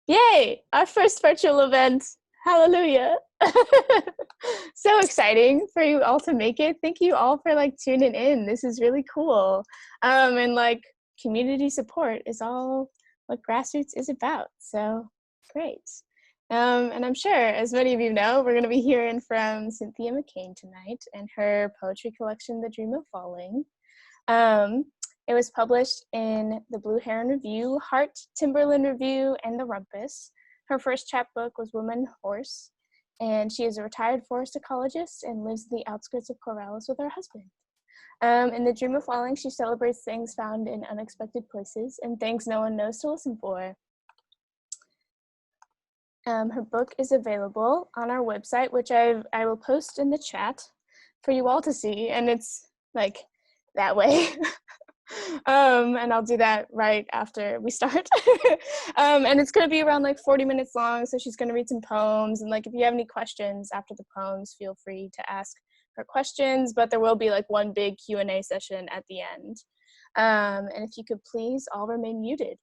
Yay! Our first virtual event. Hallelujah. So exciting for you all to make it. Thank you all for tuning in. This is really cool. And community support is all what grassroots is about. So great. And I'm sure, as many of you know, we're going to be hearing from Cynthia McCain tonight and her poetry collection, The Dream of Falling. It was published in the Blue Heron Review, Heart, Timberland Review, and the Rumpus. Her first chapbook was Woman Horse, and she is a retired forest ecologist and lives in the outskirts of Corvallis with her husband. In The Dream of Falling, she celebrates things found in unexpected places and things no one knows to listen for. Her book is available on our website, which I will post in the chat for you all to see, and it's that way. And I'll do that right after we start. And it's going to be around 40 minutes long, so she's going to read some poems, and if you have any questions after the poems, feel free to ask her questions, but there will be one big Q&A session at the end. And if you could please all remain muted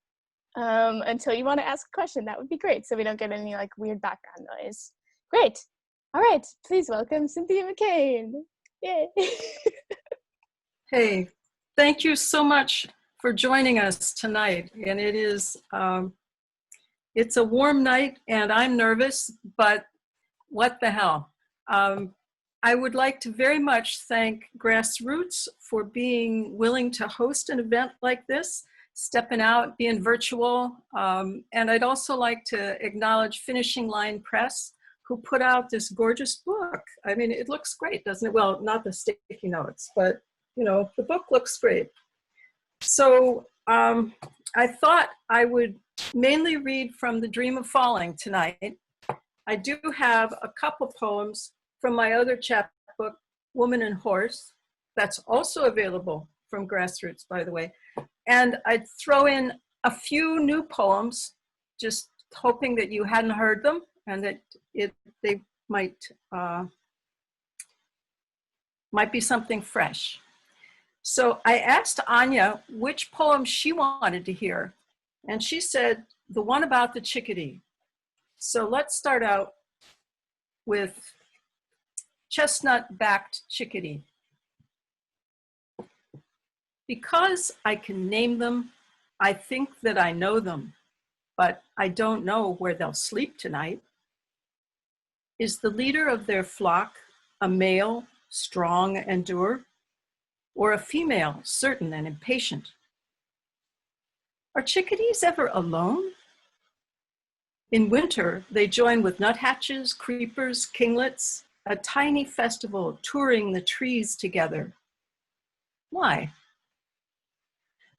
until you want to ask a question, that would be great, so we don't get any weird background noise. Great. All right, please welcome Cynthia McCain. Yay. Hey, thank you so much for joining us tonight. And it's a warm night and I'm nervous, but what the hell? I would like to very much thank Grassroots for being willing to host an event like this, stepping out, being virtual. And I'd also like to acknowledge Finishing Line Press, who put out this gorgeous book. I mean, it looks great, doesn't it? Well, not the sticky notes, but the book looks great. So I thought I would mainly read from The Dream of Falling tonight. I do have a couple poems from my other chapbook, Woman and Horse, that's also available from Grassroots, by the way. And I'd throw in a few new poems, just hoping that you hadn't heard them and that they might be something fresh. So I asked Anya which poem she wanted to hear, and she said the one about the chickadee. So let's start out with Chestnut-Backed Chickadee. Because I can name them, I think that I know them, but I don't know where they'll sleep tonight. Is the leader of their flock a male, strong and dour, or a female, certain and impatient? Are chickadees ever alone? In winter, they join with nuthatches, creepers, kinglets, a tiny festival touring the trees together. Why?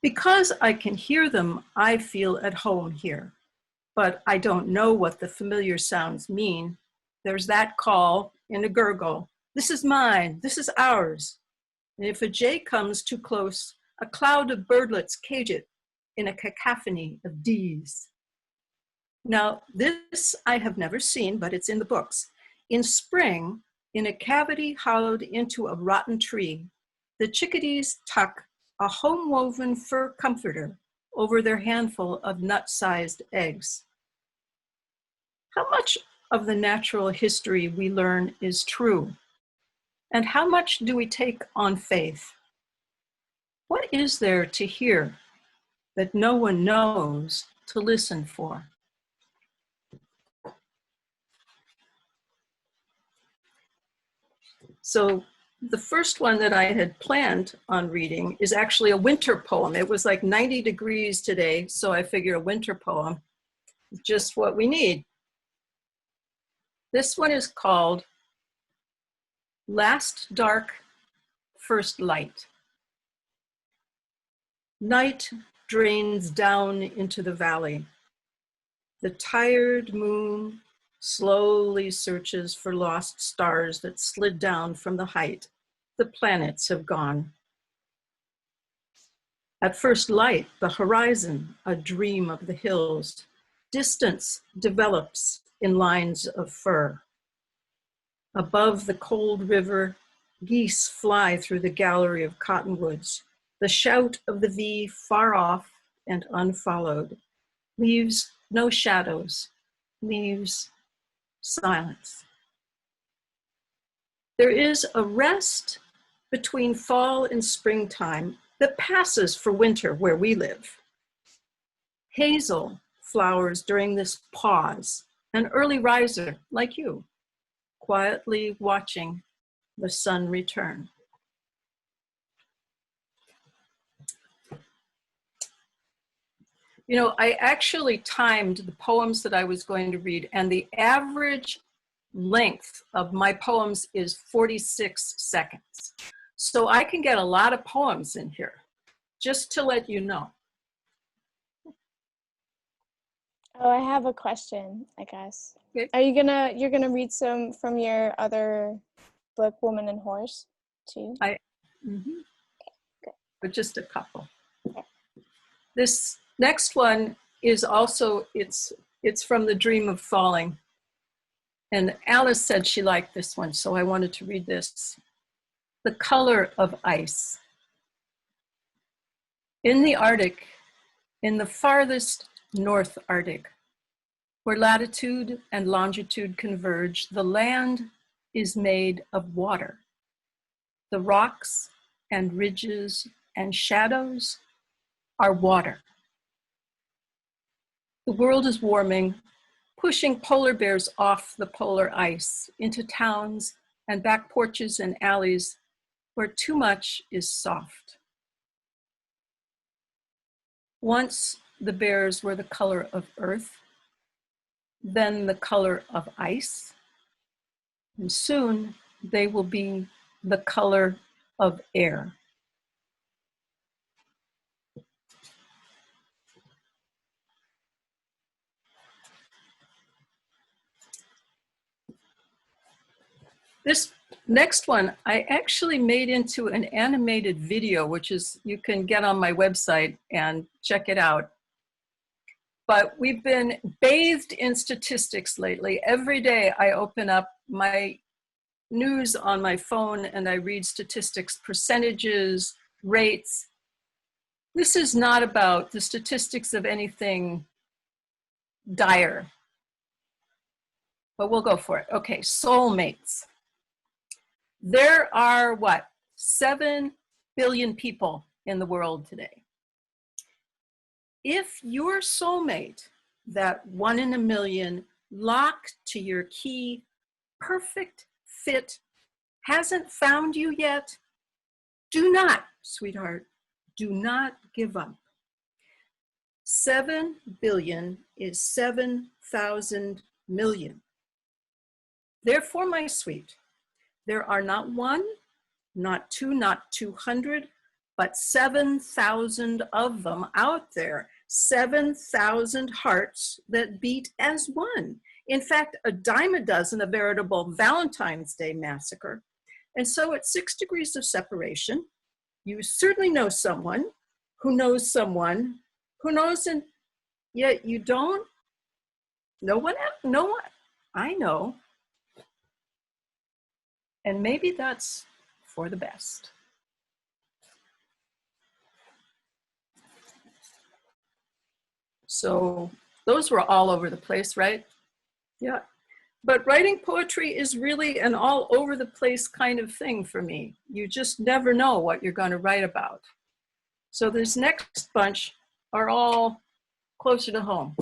Because I can hear them, I feel at home here, but I don't know what the familiar sounds mean. There's that call in a gurgle. This is mine, this is ours. And if a jay comes too close, a cloud of birdlets cage it in a cacophony of D's. Now, this I have never seen, but it's in the books. In spring, in a cavity hollowed into a rotten tree, the chickadees tuck a home-woven fur comforter over their handful of nut-sized eggs. How much of the natural history we learn is true? And how much do we take on faith? What is there to hear that no one knows to listen for? So the first one that I had planned on reading is actually a winter poem. It was 90 degrees today, so I figure a winter poem is just what we need. This one is called Last Dark, First Light. Night drains down into the valley. The tired moon slowly searches for lost stars that slid down from the height. The planets have gone. At first light, the horizon, a dream of the hills. Distance develops in lines of fur. Above the cold river, geese fly through the gallery of cottonwoods. The shout of the V far off and unfollowed leaves no shadows, leaves silence. There is a rest between fall and springtime that passes for winter where we live. Hazel flowers during this pause, an early riser like you, quietly watching the sun return. You know, I actually timed the poems that I was going to read, and the average length of my poems is 46 seconds. So I can get a lot of poems in here, just to let you know. Oh, I have a question, I guess. Okay. Are you're gonna read some from your other book, Woman and Horse, too? But just a couple. Okay. This next one is also, it's from The Dream of Falling. And Alice said she liked this one, so I wanted to read this. The color of ice. In the Arctic, in the farthest North Arctic, where latitude and longitude converge, the land is made of water. The rocks and ridges and shadows are water. The world is warming, pushing polar bears off the polar ice into towns and back porches and alleys where too much is soft. Once the bears were the color of earth, then the color of ice, and soon they will be the color of air. This next one, I actually made into an animated video, which is, you can get on my website and check it out. But we've been bathed in statistics lately. Every day I open up my news on my phone and I read statistics, percentages, rates. This is not about the statistics of anything dire, but we'll go for it. Okay, soulmates. There are what? 7 billion people in the world today. If your soulmate, that 1 in a million, locked to your key, perfect fit, hasn't found you yet, do not, sweetheart, do not give up. 7 billion is 7,000 million. Therefore, my sweet, there are not 1, not 2, not 200, but 7,000 of them out there. 7,000 hearts that beat as one. In fact, a dime a dozen, a veritable Valentine's Day massacre. And so at 6 degrees of separation, you certainly know someone who knows someone who knows, and yet you don't. No one, I know. And maybe that's for the best. So those were all over the place, right? Yeah. But writing poetry is really an all over the place kind of thing for me. You just never know what you're going to write about. So this next bunch are all closer to home.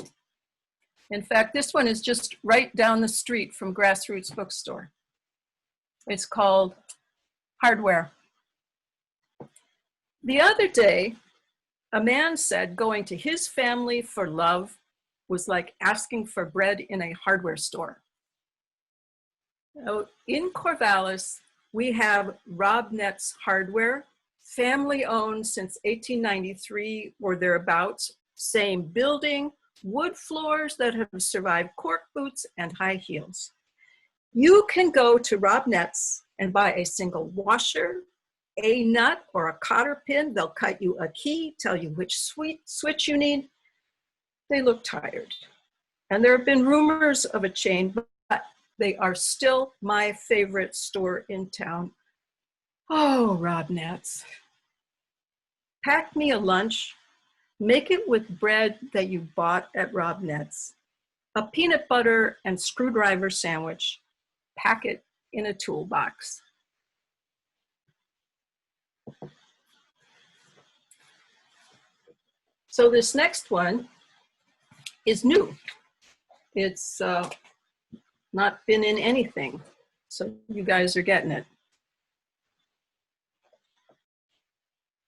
In fact, this one is just right down the street from Grassroots Bookstore. It's called Hardware. The other day, a man said going to his family for love was like asking for bread in a hardware store. Now, in Corvallis, we have Rob Nett's Hardware, family owned since 1893 or thereabouts, same building, wood floors that have survived cork boots and high heels. You can go to Rob Nett's and buy a single washer, a nut, or a cotter pin. They'll cut you a key, tell you which switch you need. They look tired. And there have been rumors of a chain, but they are still my favorite store in town. Oh, Rob Nett's. Pack me a lunch, Make it with bread that you bought at Rob Nett's, a peanut butter and screwdriver sandwich. Pack it in a toolbox. So this next one is new. It's not been in anything, so you guys are getting it.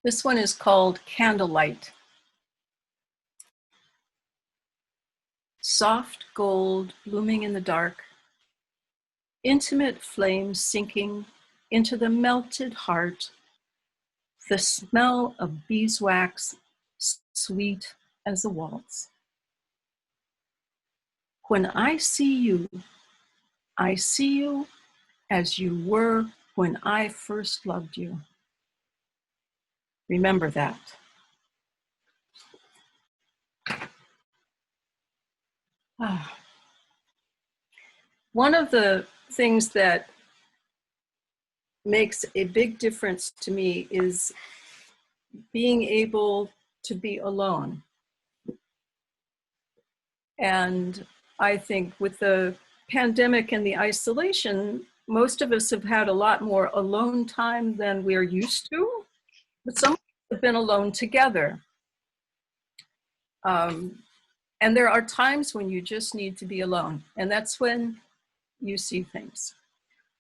This one is called Candlelight. Soft gold blooming in the dark, intimate flames sinking into the melted heart, the smell of beeswax sweet as a waltz. When I see you as you were when I first loved you. Remember that. One of the things that makes a big difference to me is being able to be alone. And I think with the pandemic and the isolation, most of us have had a lot more alone time than we're used to, but some have been alone together. And there are times when you just need to be alone, and that's when you see things.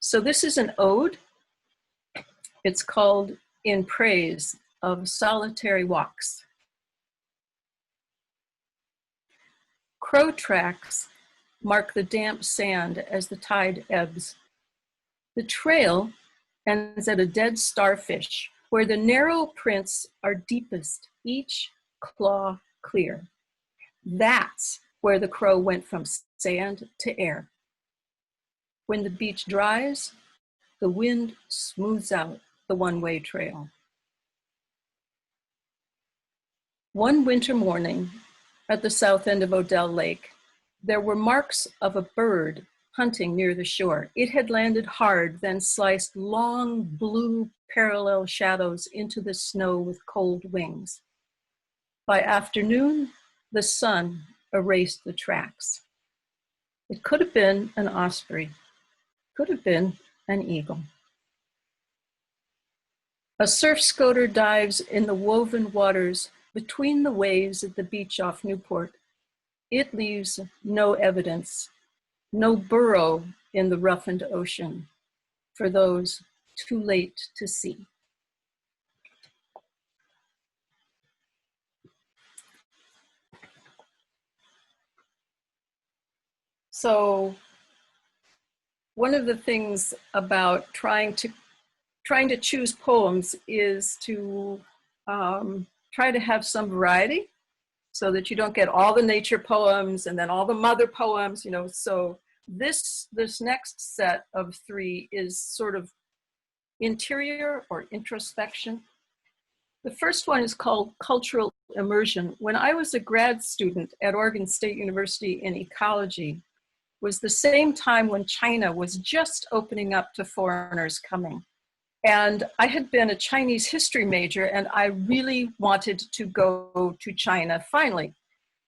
So this is an ode. It's called In Praise of Solitary Walks. Crow tracks mark the damp sand as the tide ebbs. The trail ends at a dead starfish where the narrow prints are deepest, each claw clear. That's where the crow went from sand to air. When the beach dries, the wind smooths out the one-way trail. One winter morning at the south end of Odell Lake, there were marks of a bird hunting near the shore. It had landed hard, then sliced long blue parallel shadows into the snow with cold wings. By afternoon, the sun erased the tracks. It could have been an osprey, could have been an eagle. A surf scoter dives in the woven waters between the waves at the beach off Newport. It leaves no evidence, no burrow in the roughened ocean for those too late to see. So one of the things about trying to choose poems is to try to have some variety so that you don't get all the nature poems and then all the mother poems, so this next set of 3 is sort of interior or introspection. The first one is called Cultural Immersion. When I was a grad student at Oregon State University in ecology, was the same time when China was just opening up to foreigners coming. And I had been a Chinese history major, and I really wanted to go to China finally.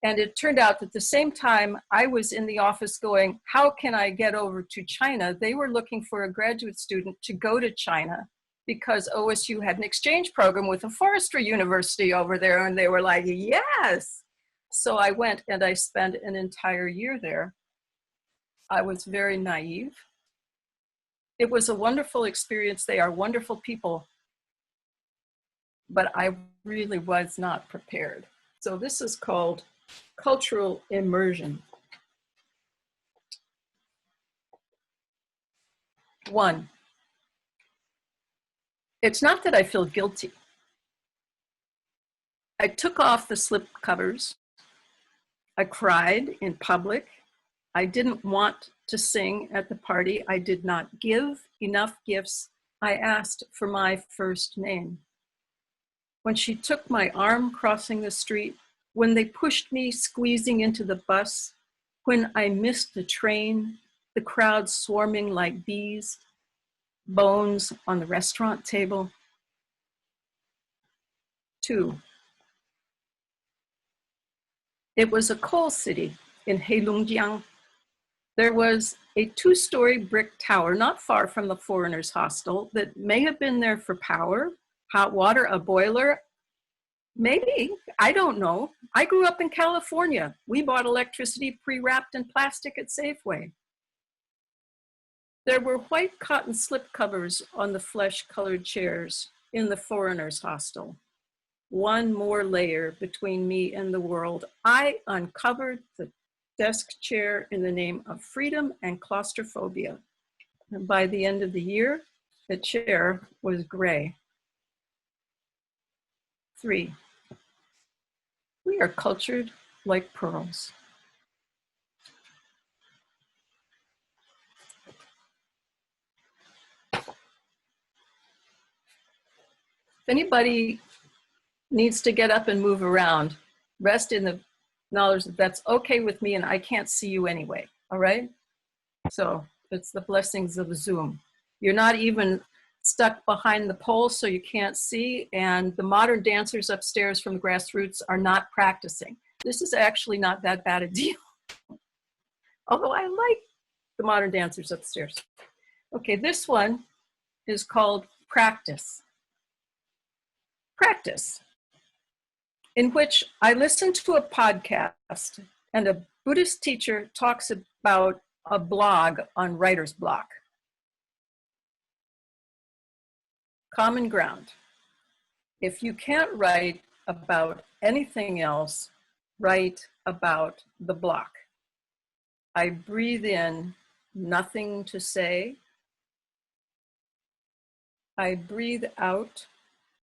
And it turned out that the same time I was in the office going, how can I get over to China? They were looking for a graduate student to go to China because OSU had an exchange program with a forestry university over there. And they were like, yes. So I went and I spent an entire year there. I was very naive. It was a wonderful experience. They are wonderful people, but I really was not prepared. So this is called Cultural Immersion. 1, it's not that I feel guilty. I took off the slip covers. I cried in public. I didn't want to sing at the party. I did not give enough gifts. I asked for my first name. When she took my arm crossing the street, when they pushed me squeezing into the bus, when I missed the train, the crowd swarming like bees, bones on the restaurant table. 2, It was a coal city in Heilongjiang. There was a 2-story brick tower not far from the foreigners' hostel that may have been there for power, hot water, a boiler. Maybe, I don't know. I grew up in California. We bought electricity pre-wrapped in plastic at Safeway. There were white cotton slipcovers on the flesh-colored chairs in the foreigners' hostel. One more layer between me and the world. I uncovered the desk chair in the name of freedom and claustrophobia. And by the end of the year, the chair was gray. 3, we are cultured like pearls. If anybody needs to get up and move around, rest in the knowledge that that's okay with me and I can't see you anyway, all right? So it's the blessings of Zoom. You're not even stuck behind the pole so you can't see, and the modern dancers upstairs from the grassroots are not practicing. This is actually not that bad a deal, although I like the modern dancers upstairs. Okay, this one is called Practice. Practice, in which I listened to a podcast and a Buddhist teacher talks about a blog on writer's block. Common ground. If you can't write about anything else, write about the block. I breathe in nothing to say. I breathe out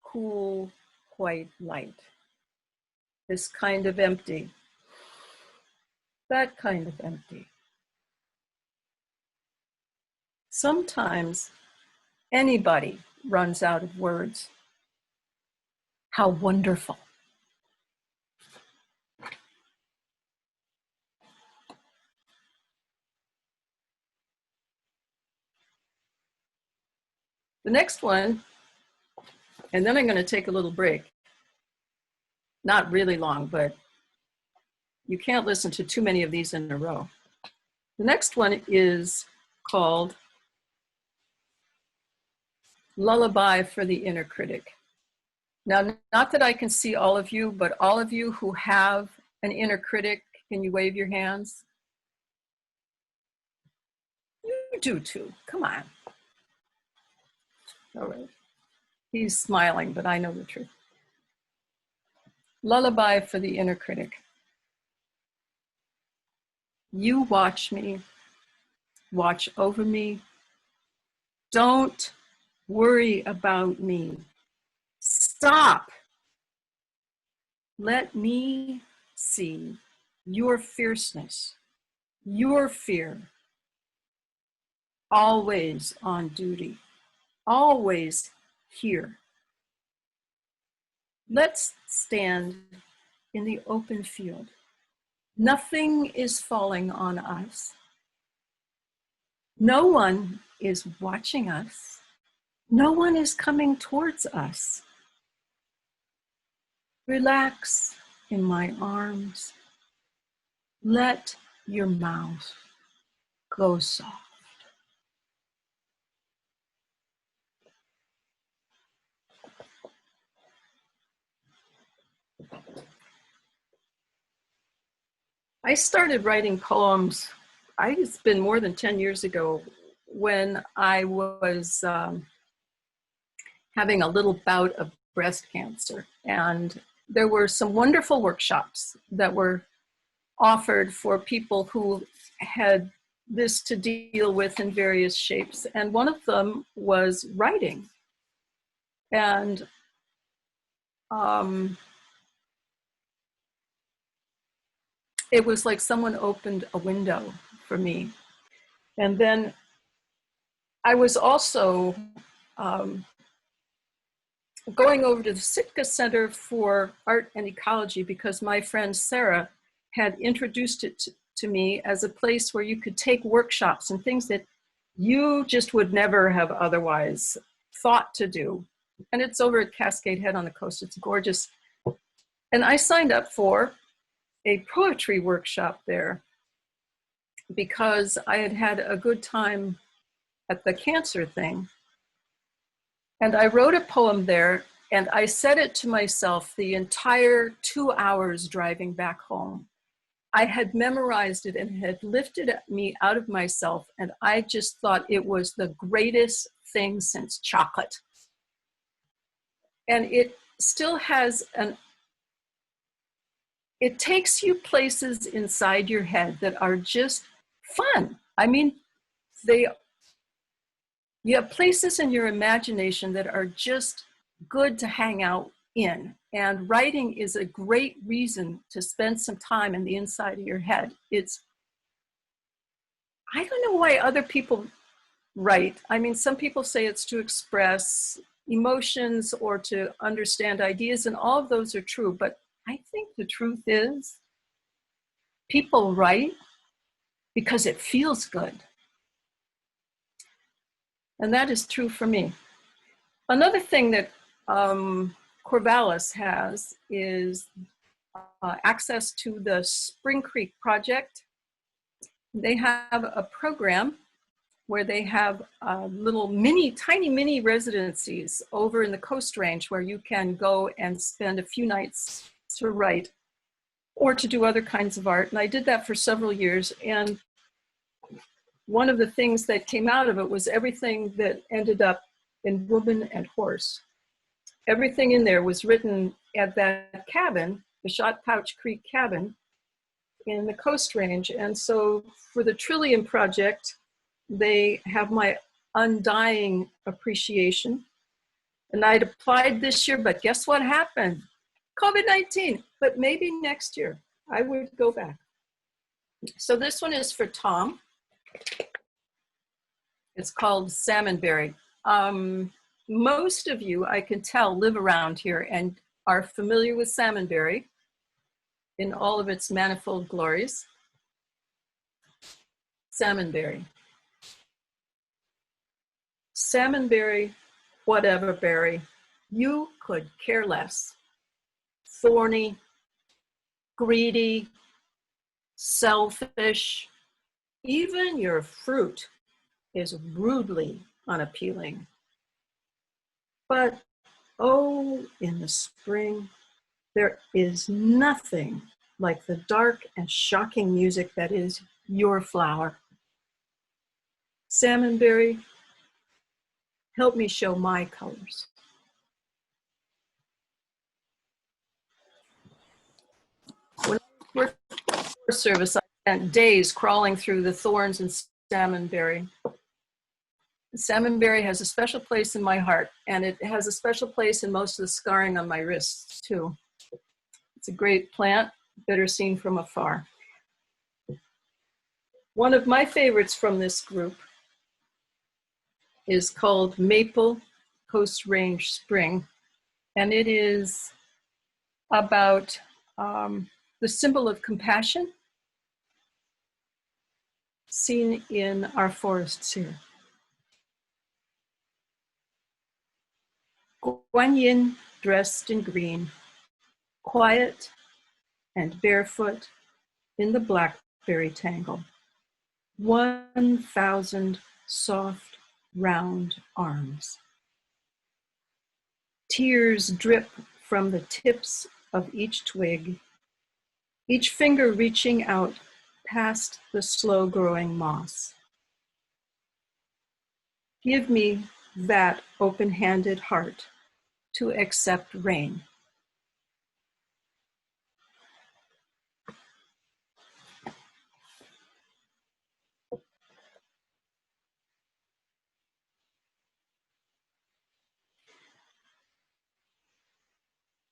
cool, white light. This kind of empty, that kind of empty. Sometimes anybody runs out of words. How wonderful. The next one, and then I'm going to take a little break. Not really long, but you can't listen to too many of these in a row. The next one is called Lullaby for the Inner Critic. Now, not that I can see all of you, but all of you who have an inner critic, can you wave your hands? You do too, come on. All right. He's smiling, but I know the truth. Lullaby for the Inner Critic. You watch me, watch over me. Don't worry about me. Stop. Let me see your fierceness, your fear. Always on duty, always here. Let's stand in the open field. Nothing is falling on us. No one is watching us. No one is coming towards us. Relax in my arms. Let your mouth go soft. I started writing poems, it's been more than 10 years ago, when I was having a little bout of breast cancer. And there were some wonderful workshops that were offered for people who had this to deal with in various shapes. And one of them was writing. And it was like someone opened a window for me. And then I was also going over to the Sitka Center for Art and Ecology because my friend Sarah had introduced it to me as a place where you could take workshops and things that you just would never have otherwise thought to do. And it's over at Cascade Head on the coast. It's gorgeous. And I signed up for a poetry workshop there because I had had a good time at the cancer thing. And I wrote a poem there, and I said it to myself the entire 2 hours driving back home. I had memorized it and it had lifted me out of myself, and I just thought it was the greatest thing since chocolate. And it still has it takes you places inside your head that are just fun. I mean, you have places in your imagination that are just good to hang out in. And writing is a great reason to spend some time in the inside of your head. I don't know why other people write. I mean, some people say it's to express emotions or to understand ideas, and all of those are true. But I think the truth is people write because it feels good. And that is true for me. Another thing that Corvallis has is access to the Spring Creek Project. They have a program where they have little tiny mini residencies over in the Coast Range where you can go and spend a few nights to write or to do other kinds of art. And I did that for several years. And one of the things that came out of it was everything that ended up in Woman and Horse. Everything in there was written at that cabin, the Shot Pouch Creek cabin in the Coast Range. And so for the Trillium Project, they have my undying appreciation. And I'd applied this year, but guess what happened? COVID-19, but maybe next year I would go back. So this one is for Tom. It's called Salmonberry. Most of you, I can tell, live around here and are familiar with Salmonberry in all of its manifold glories. Salmonberry. Salmonberry, whatever berry, you could care less. Thorny, greedy, selfish, even your fruit is rudely unappealing. But oh, in the spring, there is nothing like the dark and shocking music that is your flower. Salmonberry, help me show my colors. When I worked for the service, I spent days crawling through the thorns and salmonberry. Salmonberry has a special place in my heart, and it has a special place in most of the scarring on my wrists too. It's a great plant, better seen from afar. One of my favorites from this group is called Maple Coast Range Spring, and it is about the symbol of compassion seen in our forests here. Guanyin dressed in green, quiet and barefoot in the blackberry tangle. 1,000 soft, round arms. Tears drip from the tips of each twig, each finger reaching out past the slow-growing moss. Give me that open-handed heart to accept rain.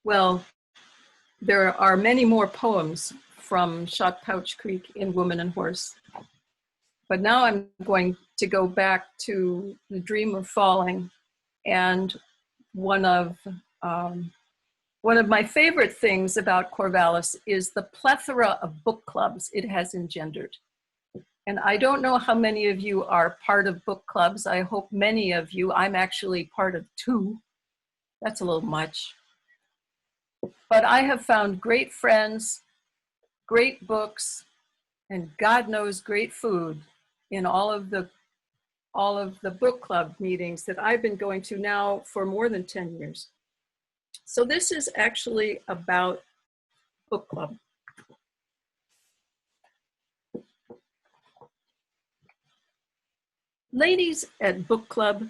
Well, there are many more poems from Shot Pouch Creek in Woman and Horse. But now I'm going to go back to The Dream of Falling, and one of my favorite things about Corvallis is the plethora of book clubs it has engendered. And I don't know how many of you are part of book clubs. I hope many of you. I'm actually part of 2. That's a little much. But I have found great friends, great books, and God knows great food in all of the book club meetings that I've been going to now for more than 10 years. So this is actually about book club. Ladies at book club,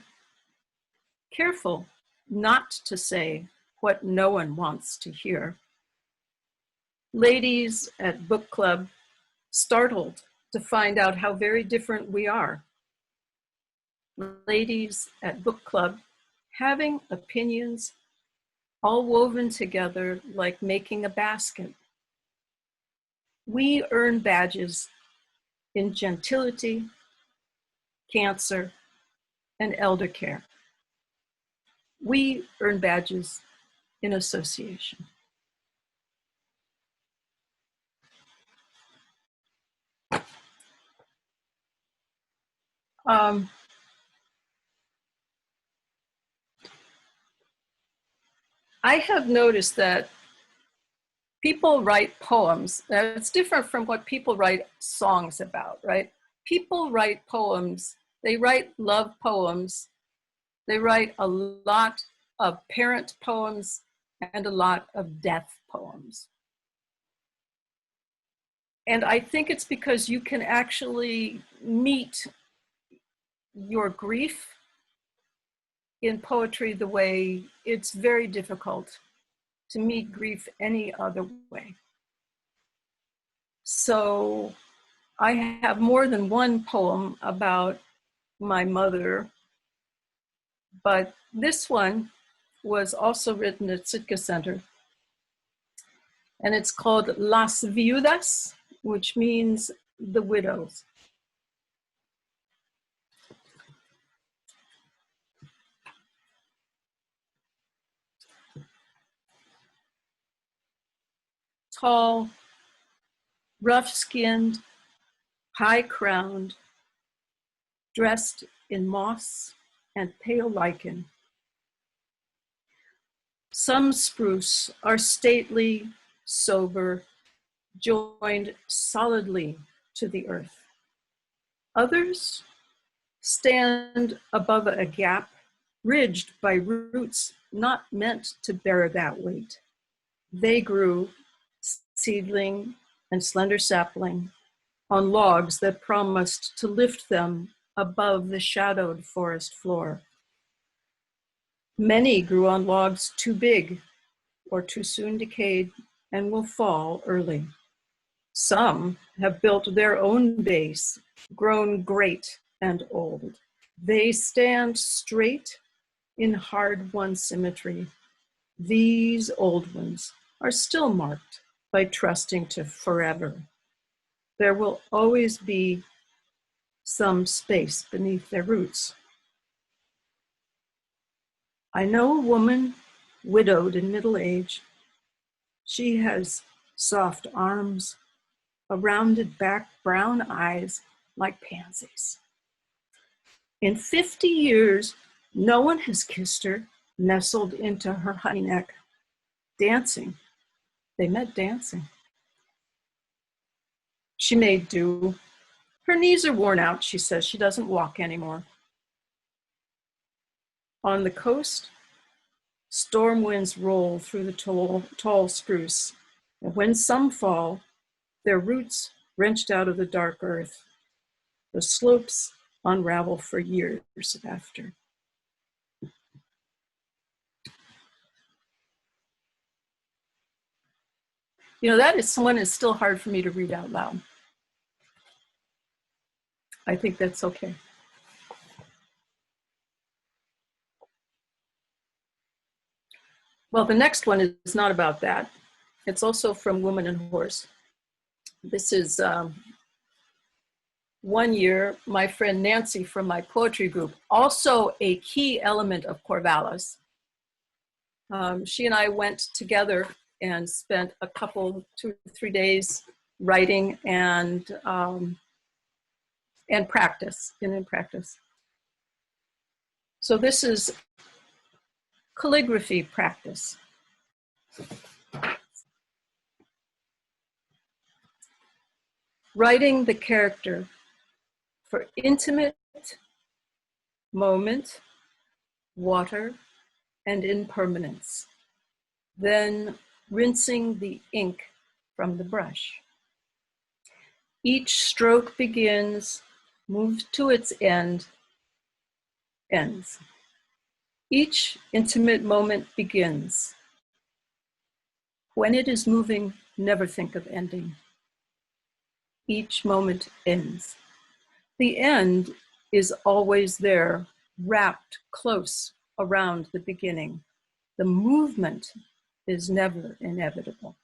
careful not to say what no one wants to hear. Ladies at book club, startled to find out how very different we are. Ladies at book club, having opinions all woven together like making a basket. We earn badges in gentility, cancer, and elder care. We earn badges in association. I have noticed that people write poems. It's different from what people write songs about, right? People write poems. They write love poems. They write a lot of parent poems and a lot of death poems. And I think it's because you can actually meet your grief in poetry the way it's very difficult to meet grief any other way. So I have more than one poem about my mother, but this one was also written at Sitka Center. And it's called Las Viudas, which means the widows. Tall, rough-skinned, high-crowned, dressed in moss and pale lichen. Some spruce are stately, sober, joined solidly to the earth. Others stand above a gap, ridged by roots not meant to bear that weight. They grew, seedling and slender sapling, on logs that promised to lift them above the shadowed forest floor. Many grew on logs too big or too soon decayed and will fall early. Some have built their own base, grown great and old. They stand straight in hard-won symmetry. These old ones are still marked by trusting to forever. There will always be some space beneath their roots. I know a woman widowed in middle age. She has soft arms, a rounded back, brown eyes like pansies. In 50 years, no one has kissed her, nestled into her honey neck, dancing. They met dancing. She made do. Her knees are worn out, she says. She doesn't walk anymore. On the coast, storm winds roll through the tall spruce. And when some fall, their roots wrenched out of the dark earth. The slopes unravel for years after. You know, that is one is still hard for me to read out loud. I think that's okay. Well, the next one is not about that. It's also from Woman and Horse. This is one year, my friend Nancy from my poetry group, also a key element of Corvallis. She and I went together and spent a couple, 2 or 3 days writing and practice, in practice. So this is calligraphy practice. writing the character for intimate, moment, water, and impermanence, then rinsing the ink from the brush. Each stroke begins, moves to its end, ends. Each intimate moment begins. When it is moving, never think of ending. Each moment ends. The end is always there, wrapped close around the beginning. The movement is never inevitable.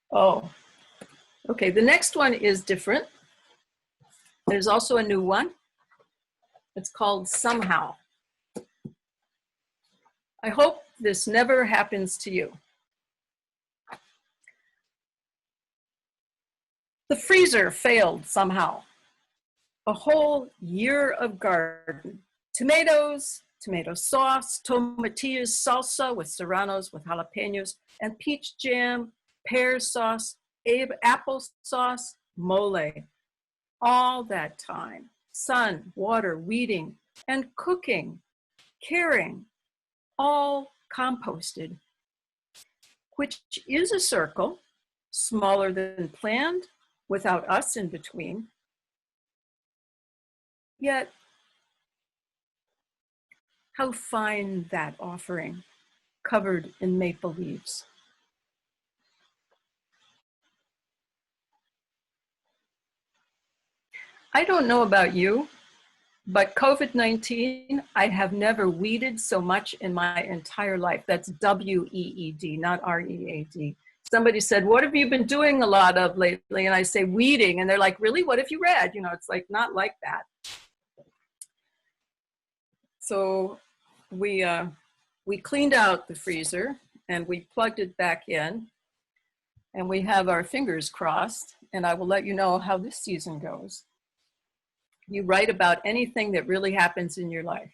Oh, okay, the next one is different. There's also a new one. It's called Somehow. I hope this never happens to you. The freezer failed somehow. A whole year of garden. Tomatoes, tomato sauce, tomatillas, salsa with serranos, with jalapenos, and peach jam, pear sauce, apple sauce, mole. All that time, sun, water, weeding, and cooking, caring, all composted, which is a circle, smaller than planned, without us in between. Yet, how fine that offering, covered in maple leaves. I don't know about you, but COVID-19, I have never weeded so much in my entire life. That's W-E-E-D, not R-E-A-D. Somebody said, what have you been doing a lot of lately? And I say weeding, and they're like, really, what have you read? You know, it's like not like that. So we cleaned out the freezer and we plugged it back in, and we have our fingers crossed, and I will let you know how this season goes. You write about anything that really happens in your life.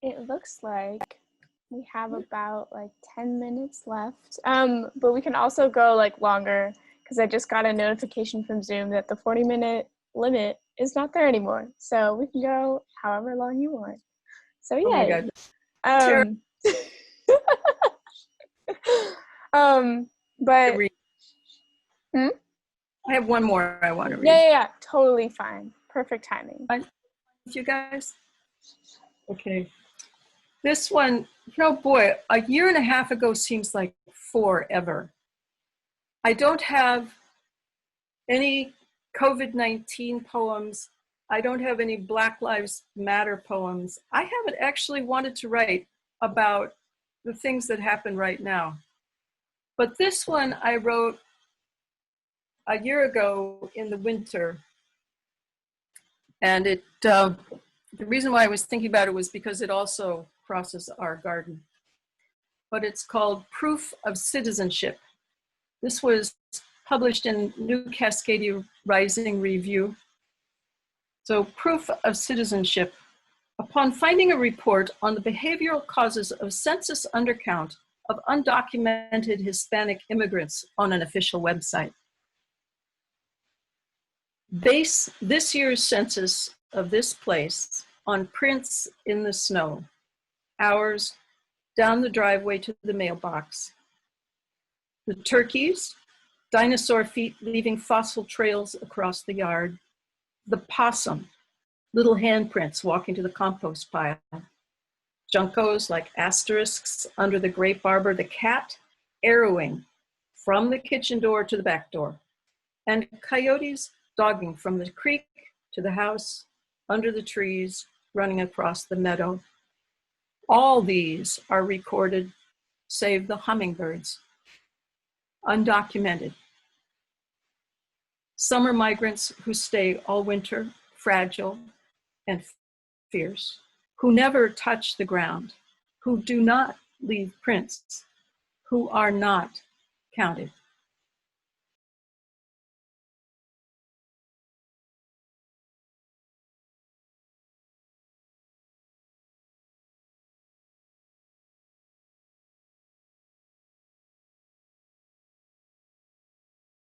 It looks like we have about like 10 minutes left, but we can also go like longer, because I just got a notification from Zoom that the 40-minute limit is not there anymore. So we can go however long you want. So yeah. Oh my God. But I have one more I want to read. Yeah, totally fine. Perfect timing. You guys? Okay. This one, you know, boy, a year and a half ago seems like forever. I don't have any COVID-19 poems. I don't have any Black Lives Matter poems. I haven't actually wanted to write about the things that happen right now. But this one I wrote a year ago in the winter. And the reason why I was thinking about it was because it also crosses our garden. But it's called Proof of Citizenship. This was published in New Cascadia Rising Review. So Proof of Citizenship. Upon finding a report on the behavioral causes of census undercount of undocumented Hispanic immigrants on an official website. Base this year's census of this place on prints in the snow, hours down the driveway to the mailbox. The turkeys, dinosaur feet leaving fossil trails across the yard. The possum, little handprints walking to the compost pile. Juncos like asterisks under the grape arbor. The cat arrowing from the kitchen door to the back door. And coyotes dogging from the creek to the house, under the trees, running across the meadow. All these are recorded, save the hummingbirds. Undocumented. Summer migrants who stay all winter, fragile and fierce, who never touch the ground, who do not leave prints, who are not counted.